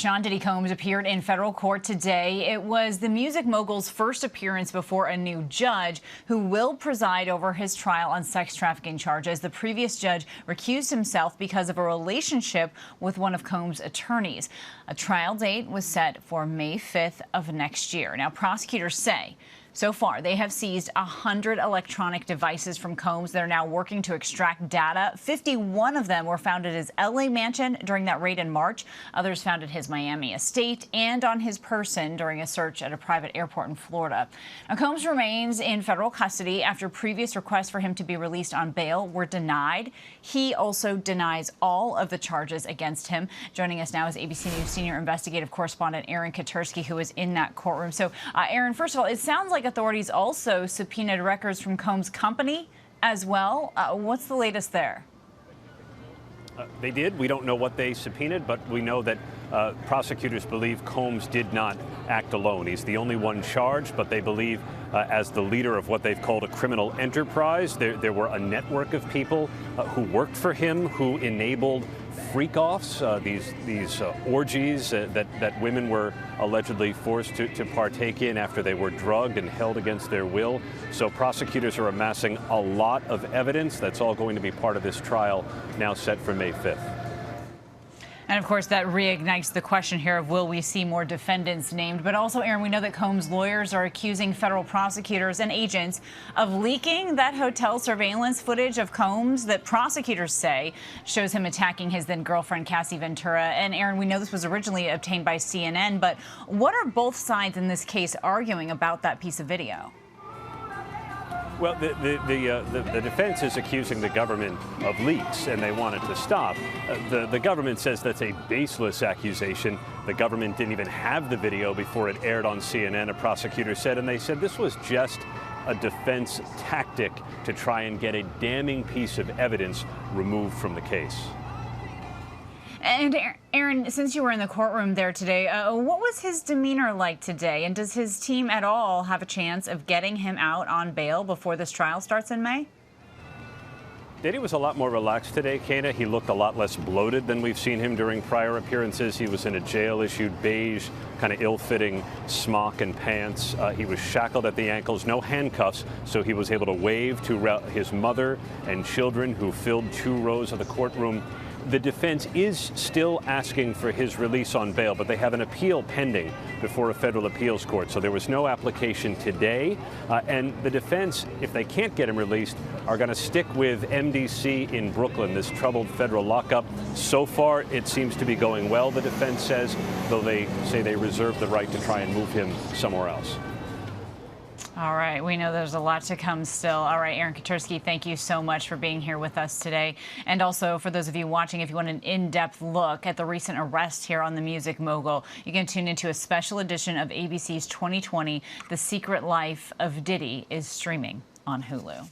Diddy Combs appeared in federal court today. It was the music mogul's first appearance before a new judge who will preside over his trial on sex trafficking charges. The previous judge recused himself because of a relationship with one of Combs' attorneys. A trial date was set for May 5th of next year. Now, prosecutors say so far, they have seized 100 electronic devices from Combs. They're now working to extract data. 51 of them were found at his L.A. mansion during that raid in March. Others found at his Miami estate and on his person during a search at a private airport in Florida. Now, Combs remains in federal custody after previous requests for him to be released on bail were denied. He also denies all of the charges against him. Joining us now is ABC News senior investigative correspondent Aaron Katersky, who was in that courtroom. So, Aaron, first of all, it sounds like authorities also subpoenaed records from Combs' company as well. What's the latest there? They did. We don't know what they subpoenaed, but we know that prosecutors believe Combs did not act alone. He's the only one charged, but they believe as the leader of what they've called a criminal enterprise. There were a network of people who worked for him, who enabled freak-offs, these orgies that women were allegedly forced to partake in after they were drugged and held against their will. So prosecutors are amassing a lot of evidence. That's all going to be part of this trial now set for May 5th. And, of course, that reignites the question here of will we see more defendants named. But also, Aaron, we know that Combs' lawyers are accusing federal prosecutors and agents of leaking that hotel surveillance footage of Combs that prosecutors say shows him attacking his then-girlfriend, Cassie Ventura. And, Aaron, we know this was originally obtained by CNN. But what are both sides in this case arguing about that piece of video? Well, the defense is accusing the government of leaks, and they want it to stop. The government says that's a baseless accusation. The government didn't even have the video before it aired on CNN, a prosecutor said, and they said this was just a defense tactic to try and get a damning piece of evidence removed from the case. And Aaron, since you were in the courtroom there today, what was his demeanor like today? And does his team at all have a chance of getting him out on bail before this trial starts in May? Diddy was a lot more relaxed today, Kana. He looked a lot less bloated than we've seen him during prior appearances. He was in a jail-issued beige, kind of ill-fitting smock and pants. He was shackled at the ankles, no handcuffs, so he was able to wave to his mother and children who filled 2 rows of the courtroom. The defense is still asking for his release on bail, but they have an appeal pending before a federal appeals court. So there was no application today. And the defense, if they can't get him released, are going to stick with MDC in Brooklyn, this troubled federal lockup. So far, it seems to be going well, the defense says, though they say they reserve the right to try and move him somewhere else. All right. We know there's a lot to come still. All right, Aaron Katersky, thank you so much for being here with us today. And also, for those of you watching, if you want an in-depth look at the recent arrest here on the music mogul, you can tune into a special edition of ABC's 2020 The Secret Life of Diddy is streaming on Hulu.